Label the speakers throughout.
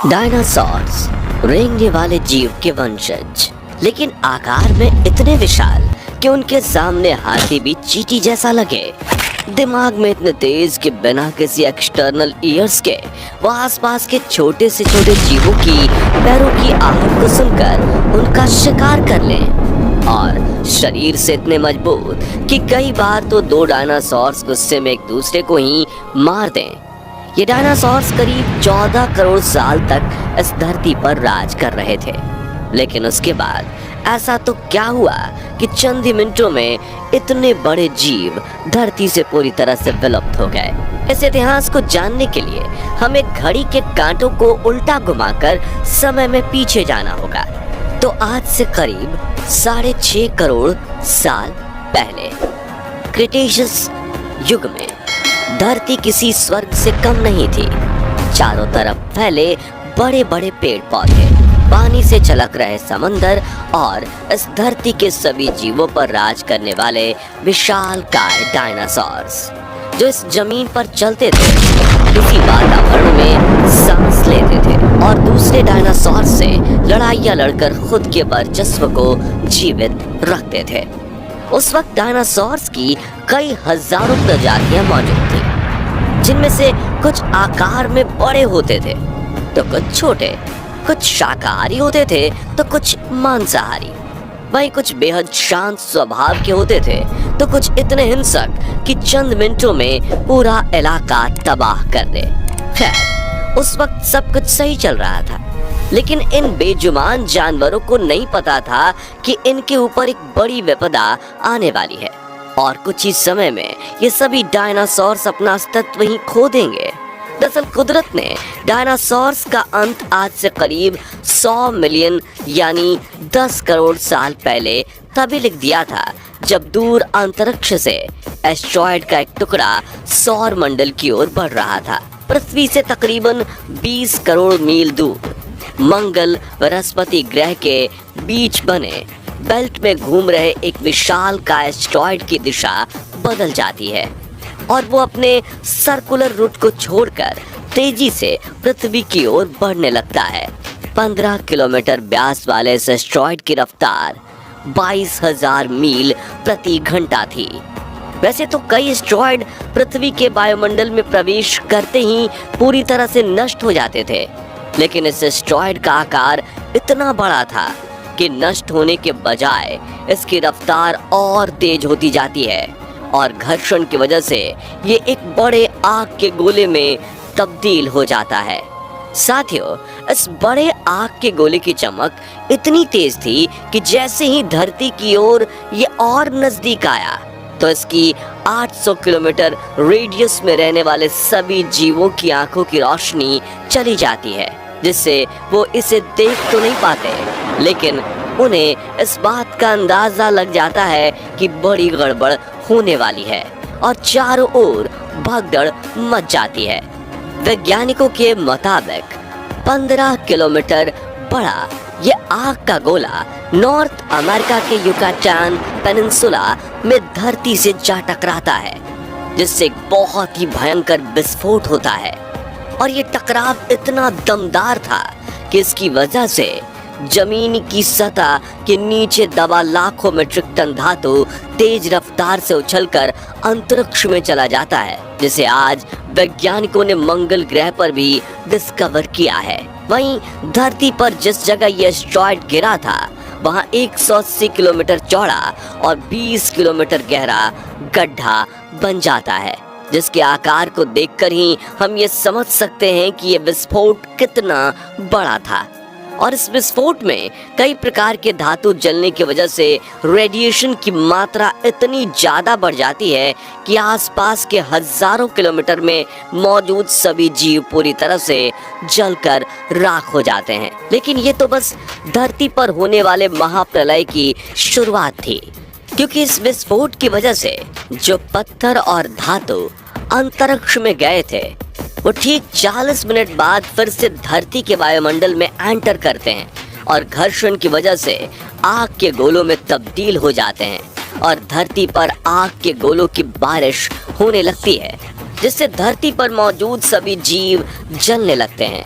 Speaker 1: Dinosaurs रेंगने वाले जीव के वंशज, लेकिन आकार में इतने विशाल कि उनके सामने हाथी भी चींटी जैसा लगे। दिमाग में इतने तेज कि बिना किसी एक्सटर्नल ईयर्स के वो आसपास के छोटे से छोटे जीवों की पैरों की आहट को सुनकर उनका शिकार कर लें। और शरीर से इतने मजबूत कि कई बार तो दो डायनासोर्स गुस्से में एक दूसरे को ही मार दें। ये डायनासोर्स करीब 14 करोड़ साल तक इस धरती पर राज कर रहे थे, लेकिन उसके बाद ऐसा तो क्या हुआ कि चंद ही मिनटों में इतने बड़े जीव धरती से पूरी तरह से विलुप्त हो गए। इस इतिहास को जानने के लिए हमें घड़ी के कांटों को उल्टा घुमाकर समय में पीछे जाना होगा। तो आज से करीब 6.5 करोड़ साल पहले क्रिटेशियस युग में धरती किसी स्वर्ग से कम नहीं थी। चारों तरफ फैले बड़े बड़े पेड़ पौधे, पानी से छलक रहे समंदर और इस धरती के सभी जीवों पर राज करने वाले विशालकाय डायनासोर्स जो इस जमीन पर चलते थे, इसी वातावरण में सांस लेते थे और दूसरे डायनासोर से लड़ाइयाँ लड़कर खुद के वर्चस्व को जीवित रखते थे। उस वक्त डायनासोर्स की कई हजारों प्रजातियां मौजूद थी, जिनमें से कुछ आकार में बड़े होते थे तो कुछ छोटे, कुछ शाकाहारी होते थे तो कुछ मांसाहारी। वहीं कुछ बेहद शांत स्वभाव के होते थे तो कुछ इतने हिंसक कि चंद मिनटों में पूरा इलाका तबाह कर दे। खैर, उस वक्त सब कुछ सही चल रहा था, लेकिन इन बेजुबान जानवरों को नहीं पता था कि इनके ऊपर एक बड़ी विपदा आने वाली है और कुछ ही समय में ये सभी डायनासोर्स अपना अस्तित्व ही खो देंगे। दरअसल कुदरत ने डायनासोर्स का अंत आज से करीब 100 मिलियन यानी 10 करोड़ साल पहले तभी लिख दिया था जब दूर अंतरिक्ष से एस्टेरॉयड का एक टुकड़ा सौर मंडल की ओर बढ़ रहा था। पृथ्वी से तकरीबन 20 करोड़ मील दूर मंगल बृहस्पति ग्रह के बीच बने बेल्ट में घूम रहे एक विशाल का एस्टेरॉयड की दिशा बदल जाती है और वो अपने सर्कुलर रूट को छोड़कर तेजी से पृथ्वी की ओर बढ़ने लगता है। 15 किलोमीटर व्यास वाले इस एस्टेरॉयड की रफ्तार 22,000 मील प्रति घंटा थी। वैसे तो कई एस्टेरॉयड पृथ्वी के वायुमंडल में प्रवेश करते ही पूरी तरह से नष्ट हो जाते थे, लेकिन इस एस्टेरॉयड का आकार इतना बड़ा था कि नष्ट होने के बजाय इसकी रफ्तार और तेज होती जाती है और घर्षण की वजह से ये एक बड़े आग के गोले में तब्दील हो जाता है। साथियों, इस बड़े आग के गोले की चमक इतनी तेज थी कि जैसे ही धरती की ओर ये और नजदीक आया तो इसकी 800 किलोमीटर रेडियस में रहने वाले सभी जीवों की आंखों की रोशनी चली जाती है, जिससे वो इसे देख तो नहीं पाते, लेकिन उन्हें इस बात का अंदाजा लग जाता है कि बड़ी गड़बड़ होने वाली है और चारों ओर भगदड़ मच जाती है। वैज्ञानिकों के मुताबिक 15 किलोमीटर बड़ा ये आग का गोला नॉर्थ अमेरिका के युकाटान पेनिनसुला में धरती से जा टकराता है, जिससे एक बहुत ही भयंकर विस्फोट होता है और ये टकराव इतना दमदार था कि इसकी वजह से जमीन की सतह के नीचे दबा लाखों मीट्रिक टन धातु तेज रफ्तार से उछलकर अंतरिक्ष में चला जाता है, जिसे आज वैज्ञानिकों ने मंगल ग्रह पर भी डिस्कवर किया है। वहीं धरती पर जिस जगह यह एस्टेरॉयड गिरा था वहां 180 किलोमीटर चौड़ा और 20 किलोमीटर गहरा गड्ढा बन जाता है, जिसके आकार को देखकर ही हम ये समझ सकते हैं कि यह विस्फोट कितना बड़ा था। और इस विस्फोट में कई प्रकार के धातु जलने की वजह से रेडिएशन की मात्रा इतनी ज्यादा बढ़ जाती है कि आसपास के हजारों किलोमीटर में मौजूद सभी जीव पूरी तरह से जलकर राख हो जाते हैं। लेकिन ये तो बस धरती पर होने वाले महाप्रलय की शुरुआत थी, क्योंकि इस विस्फोट की वजह से जो पत्थर और धातु अंतरिक्ष में गए थे वो ठीक 40 मिनट बाद फिर से धरती के वायुमंडल में एंटर करते हैं और घर्षण की वजह से आग के गोलों में तब्दील हो जाते हैं और धरती पर आग के गोलों की बारिश होने लगती है, जिससे धरती पर मौजूद सभी जीव जलने लगते हैं।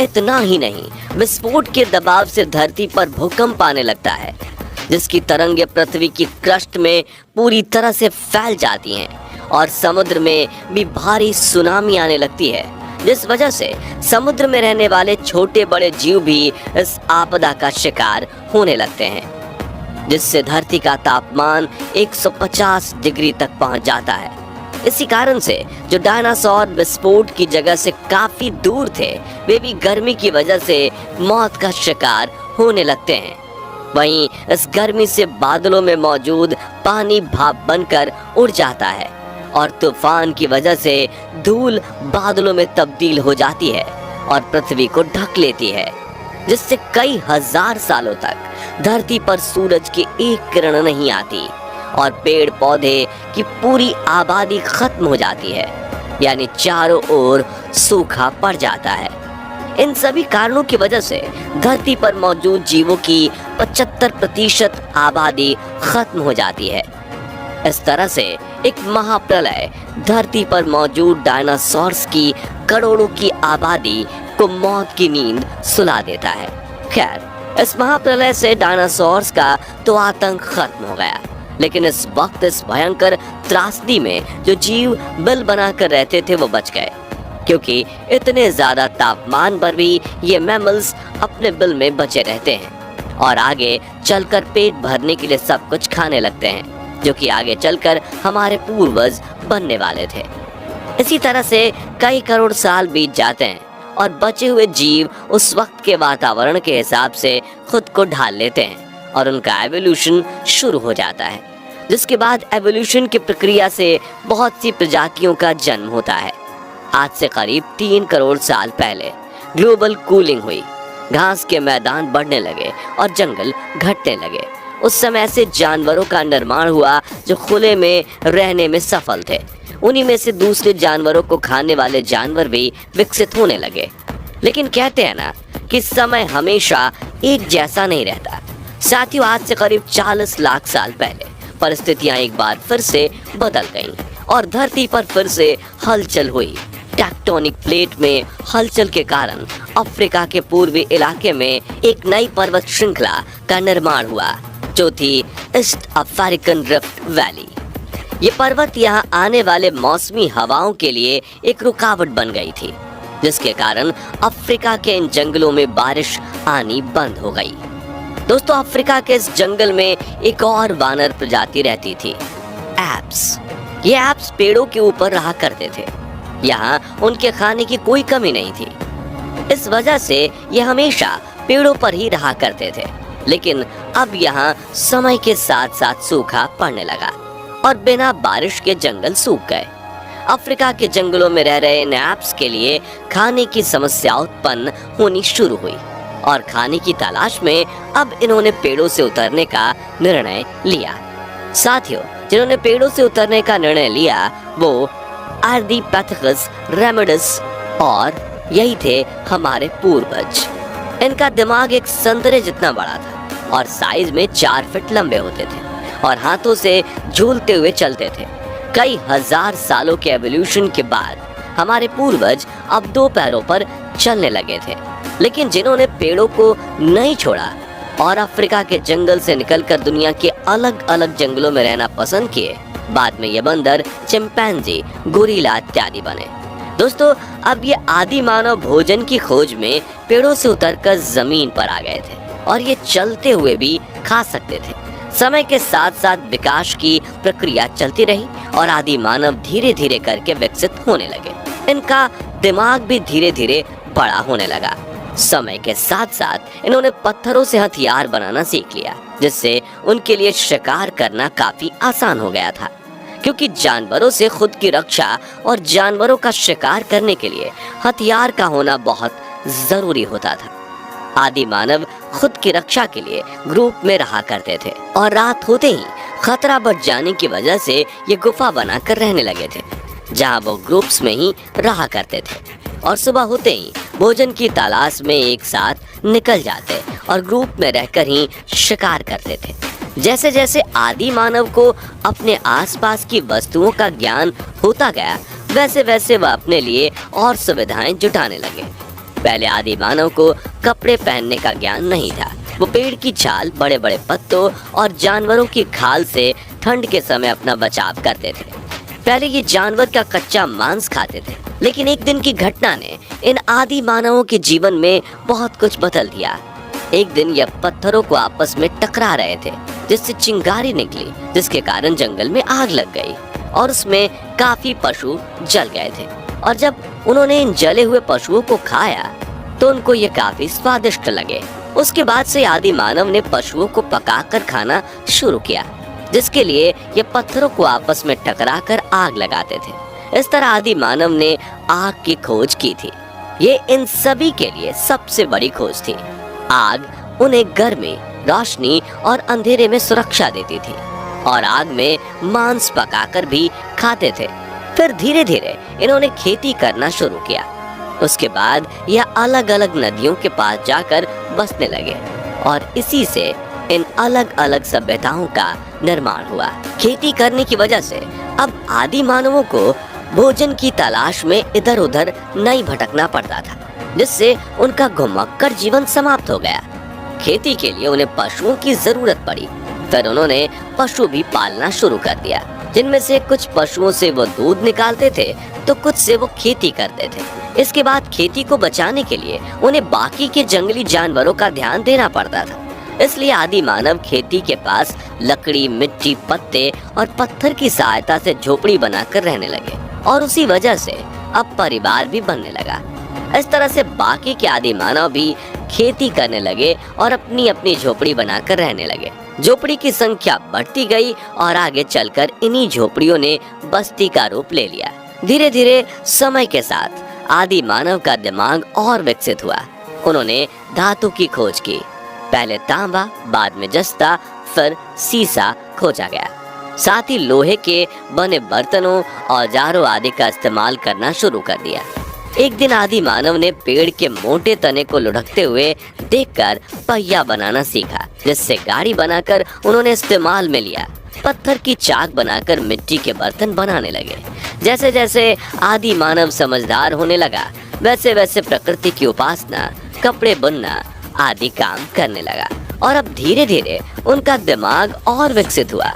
Speaker 1: इतना ही नहीं, विस्फोट के दबाव से धरती पर भूकंप आने लगता है, जिसकी तरंगें पृथ्वी की क्रस्ट में पूरी तरह से फैल जाती हैं और समुद्र में भी भारी सुनामी आने लगती है, जिस वजह से समुद्र में रहने वाले छोटे बड़े जीव भी इस आपदा का शिकार होने लगते हैं, जिससे धरती का तापमान 150 डिग्री तक पहुंच जाता है। इसी कारण से जो डायनासोर विस्फोट की जगह से काफी दूर थे, वे भी गर्मी की वजह से मौत का शिकार होने लगते हैं। वहीं इस गर्मी से बादलों में मौजूद पानी भाप बनकर उड़ जाता है और तूफान की वजह से धूल बादलों में तब्दील हो जाती है और पृथ्वी को ढक लेती है, जिससे कई हजार सालों तक धरती पर सूरज की एक किरण नहीं आती और पेड़ पौधे की पूरी आबादी खत्म हो जाती है, यानी चारों ओर सूखा पड़ जाता है। इन सभी कारणों की वजह से धरती पर मौजूद जीवों की 75% आबादी खत्म हो जाती है। इस तरह से एक महाप्रलय धरती पर मौजूद डायनासोर्स की करोड़ों की आबादी को मौत की नींद सुला देता है। खैर, इस महाप्रलय से डायनासोर्स का तो आतंक खत्म हो गया, लेकिन इस वक्त इस भयंकर त्रासदी में जो जीव बिल बनाकर रहते थे वो बच गए, क्योंकि इतने ज्यादा तापमान पर भी ये मैमल्स अपने बिल में बचे रहते हैं और आगे चलकर पेट भरने के लिए सब कुछ खाने लगते हैं, जो कि आगे चलकर हमारे पूर्वज बनने वाले थे। इसी तरह से कई करोड़ साल बीत जाते हैं और बचे हुए जीव उस वक्त के वातावरण के हिसाब से खुद को ढाल लेते हैं और उनका एवोल्यूशन शुरू हो जाता है, जिसके बाद एवोल्यूशन की प्रक्रिया से बहुत सी प्रजातियों का जन्म होता है। आज से करीब 3 करोड़ साल पहले ग्लोबल कूलिंग हुई, घास के मैदान बढ़ने लगे और जंगल घटने लगे। उस समय से जानवरों का निर्माण हुआ जो खुले में रहने में सफल थे। उन्हीं में से दूसरे जानवरों को खाने वाले जानवर भी विकसित होने लगे। लेकिन कहते हैं ना कि समय हमेशा एक जैसा नहीं रहता। साथियों, आज से करीब 40 लाख साल पहले परिस्थितियां एक बार फिर से बदल गईं और धरती पर फिर से हलचल हुई। टेक्टोनिक प्लेट में हलचल के कारण अफ्रीका के पूर्वी इलाके में एक नई पर्वत श्रृंखला का निर्माण हुआ, जो थी ईस्ट अफ्रीकन रिफ्ट वैली। ये पर्वत यहाँ आने वाले मौसमी हवाओं के लिए एक रुकावट बन गई थी, जिसके कारण अफ्रीका के इन जंगलों में बारिश आनी बंद हो गई। दोस्तों, अफ्रीका के इस जंगल में एक और वानर प्रजाति रहती थी, एप्स। ये एप्स पेड़ों के ऊपर रहा करते थे। यहाँ उनके खाने की कोई कमी नहीं थी, इस वजह से ये हमेशा पेड़ों पर ही रहा करते थे। लेकिन अब यहाँ समय के साथ साथ सूखा पड़ने लगा और बिना बारिश के जंगल सूख गए। अफ्रीका के जंगलों में रह रहे इन एप्स के लिए खाने की समस्या उत्पन्न होनी शुरू हुई और खाने की तलाश में अब इन्होंने पेड़ों से उतरने का निर्णय लिया। साथियों, जिन्होंने पेड़ों से उतरने का निर्णय लिया वो आर्डिपिथेकस रेमिडस और यही थे हमारे पूर्वज। इनका दिमाग एक संतरे जितना बड़ा था और साइज में 4 फीट लंबे होते थे और हाथों से झूलते हुए चलते थे। कई हजार सालों के एवोल्यूशन के बाद हमारे पूर्वज अब 2 पैरों पर चलने लगे थे। लेकिन जिन्होंने पेड़ों को नहीं छोड़ा और अफ्रीका के जंगल से निकलकर दुनिया के अलग अलग जंगलों में रहना पसंद किए, बाद में ये बंदर, चिंपैंजी, गोरिल्ला इत्यादि बने। दोस्तों, अब ये आदि मानव भोजन की खोज में पेड़ों से उतरकर जमीन पर आ गए थे और ये चलते हुए भी खा सकते थे। समय के साथ साथ विकास की प्रक्रिया चलती रही और आदि मानव धीरे धीरे करके विकसित होने लगे। इनका दिमाग भी धीरे धीरे बड़ा होने लगा। समय के साथ साथ इन्होंने पत्थरों से हथियार बनाना सीख लिया, जिससे उनके लिए शिकार करना काफी आसान हो गया था, क्योंकि जानवरों से खुद की रक्षा और जानवरों का शिकार करने के लिए हथियार का होना बहुत जरूरी होता था। आदि मानव खुद की रक्षा के लिए ग्रुप में रहा करते थे और रात होते ही खतरा बढ़ जाने की वजह से ये गुफा बनाकर रहने लगे थे, जहां वो ग्रुप्स में ही रहा करते थे और सुबह होते ही भोजन की तलाश में एक साथ निकल जाते और ग्रुप में रहकर ही शिकार करते थे। जैसे जैसे आदि मानव को अपने आसपास की वस्तुओं का ज्ञान होता गया, वैसे वैसे वह अपने लिए और सुविधाएं जुटाने लगे। पहले आदि मानव को कपड़े पहनने का ज्ञान नहीं था। वो पेड़ की छाल, बड़े बड़े पत्तों और जानवरों की खाल से ठंड के समय अपना बचाव करते थे। पहले ये जानवर का कच्चा मांस खाते थे, लेकिन एक दिन की घटना ने इन आदि मानवों के जीवन में बहुत कुछ बदल दिया। एक दिन यह पत्थरों को आपस में टकरा रहे थे, जिससे चिंगारी निकली, जिसके कारण जंगल में आग लग गई और उसमें काफी पशु जल गए थे। और जब उन्होंने इन जले हुए पशुओं को खाया तो उनको ये काफी स्वादिष्ट लगे। उसके बाद से आदि मानव ने पशुओं को पकाकर खाना शुरू किया, जिसके लिए ये पत्थरों को आपस में टकराकर आग लगाते थे। इस तरह आदि मानव ने आग की खोज की थी। ये इन सभी के लिए सबसे बड़ी खोज थी। आग उन्हें गर्मी, रोशनी और अंधेरे में सुरक्षा देती थी और आग में मांस पकाकर भी खाते थे। फिर धीरे धीरे इन्होंने खेती करना शुरू किया। उसके बाद यह अलग अलग नदियों के पास जाकर बसने लगे और इसी से इन अलग अलग सभ्यताओं का निर्माण हुआ। खेती करने की वजह से अब आदि मानवों को भोजन की तलाश में इधर उधर नहीं भटकना पड़ता था, जिससे उनका घुमक्कड़ जीवन समाप्त हो गया। खेती के लिए उन्हें पशुओं की जरूरत पड़ी। फिर उन्होंने पशु भी पालना शुरू कर दिया, जिनमें से कुछ पशुओं से वो दूध निकालते थे तो कुछ से वो खेती करते थे। इसके बाद खेती को बचाने के लिए उन्हें बाकी के जंगली जानवरों का ध्यान देना पड़ता था। इसलिए आदि मानव खेती के पास लकड़ी, मिट्टी, पत्ते और पत्थर की सहायता से झोपड़ी बनाकर रहने लगे और उसी वजह से अब परिवार भी बनने लगा। इस तरह से बाकी के आदि मानव भी खेती करने लगे और अपनी अपनी झोपड़ी बनाकर रहने लगे। झोपड़ी की संख्या बढ़ती गई और आगे चलकर इन्हीं झोपड़ियों ने बस्ती का रूप ले लिया। धीरे धीरे समय के साथ आदि मानव का दिमाग और विकसित हुआ। उन्होंने धातु की खोज की। पहले तांबा, बाद में जस्ता, फिर सीसा खोजा गया। साथ ही लोहे के बने बर्तनों, औजारों आदि का इस्तेमाल करना शुरू कर दिया। एक दिन आदि मानव ने पेड़ के मोटे तने को लुढ़कते हुए देखकर पहिया बनाना सीखा, जिससे गाड़ी बनाकर उन्होंने इस्तेमाल में लिया। पत्थर की चाक बनाकर मिट्टी के बर्तन बनाने लगे। जैसे जैसे आदि मानव समझदार होने लगा, वैसे वैसे प्रकृति की उपासना, कपड़े बुनना आदि काम करने लगा और अब धीरे धीरे उनका दिमाग और विकसित हुआ।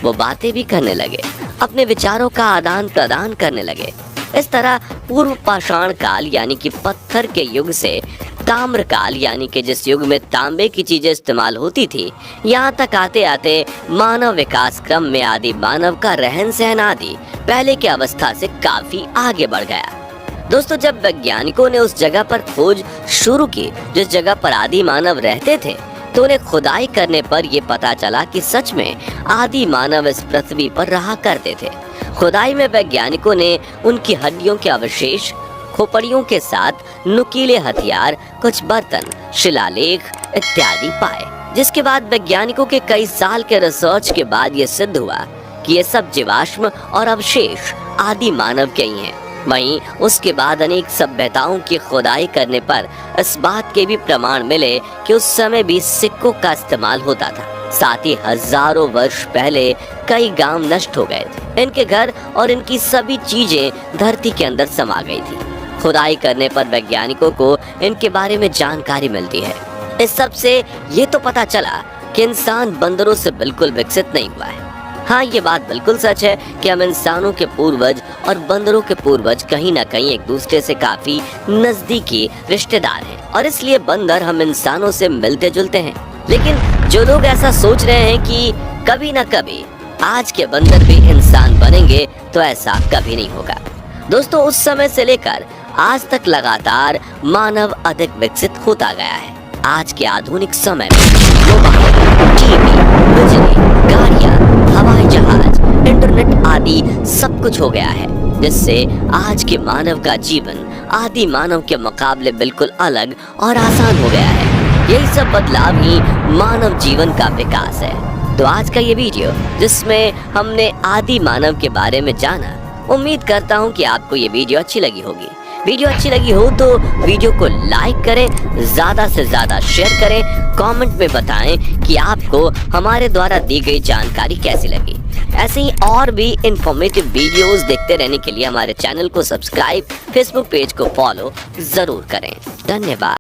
Speaker 1: वो बातें भी करने लगे, अपने विचारों का आदान प्रदान करने लगे। इस तरह पूर्व पाषाण काल यानी कि पत्थर के युग से ताम्र काल यानी कि जिस युग में तांबे की चीजें इस्तेमाल होती थी, यहाँ तक आते आते मानव विकास क्रम में आदि मानव का रहन सहन आदि पहले की अवस्था से काफी आगे बढ़ गया। दोस्तों, जब वैज्ञानिकों ने उस जगह पर खोज शुरू की जिस जगह पर आदि मानव रहते थे, तो उन्हें खुदाई करने पर यह पता चला कि सच में आदि मानव इस पृथ्वी पर रहा करते थे। खुदाई में वैज्ञानिकों ने उनकी हड्डियों के अवशेष, खोपड़ियों के साथ नुकीले हथियार, कुछ बर्तन, शिलालेख इत्यादि पाए, जिसके बाद वैज्ञानिकों के कई साल के रिसर्च के बाद ये सिद्ध हुआ कि ये सब जीवाश्म और अवशेष आदि मानव के ही हैं। वहीं उसके बाद अनेक सभ्यताओं की खुदाई करने पर इस बात के भी प्रमाण मिले कि उस समय भी सिक्कों का इस्तेमाल होता था। साथ ही हजारों वर्ष पहले कई गांव नष्ट हो गए थे। इनके घर और इनकी सभी चीजें धरती के अंदर समा गई थी। खुदाई करने पर वैज्ञानिकों को इनके बारे में जानकारी मिलती है। इस सब से ये तो पता चला कि इंसान बंदरों से बिल्कुल विकसित नहीं हुआ है। हाँ, ये बात बिल्कुल सच है कि हम इंसानों के पूर्वज और बंदरों के पूर्वज कहीं ना कहीं एक दूसरे से काफी नजदीकी रिश्तेदार हैं और इसलिए बंदर हम इंसानों से मिलते जुलते हैं। लेकिन जो लोग ऐसा सोच रहे हैं कि कभी ना कभी आज के बंदर भी इंसान बनेंगे, तो ऐसा कभी नहीं होगा। दोस्तों, उस समय से लेकर आज तक लगातार मानव अधिक विकसित होता गया है। आज के आधुनिक समय में मोबाइल, टीवी, बिजली, गाड़ियाँ, हवाई जहाज, इंटरनेट आदि सब कुछ हो गया है, जिससे आज के मानव का जीवन आदि मानव के मुकाबले बिल्कुल अलग और आसान हो गया है। यही सब बदलाव ही मानव जीवन का विकास है। तो आज का ये वीडियो जिसमें हमने आदि मानव के बारे में जाना, उम्मीद करता हूँ कि आपको ये वीडियो अच्छी लगी होगी। वीडियो अच्छी लगी हो तो वीडियो को लाइक करें, ज़्यादा से ज़्यादा शेयर करें, कमेंट में बताएं कि आपको हमारे द्वारा दी गई जानकारी कैसी लगी। ऐसे ही और भी इंफॉर्मेटिव वीडियोस देखते रहने के लिए हमारे चैनल को सब्सक्राइब, फेसबुक पेज को फॉलो जरूर करें। धन्यवाद।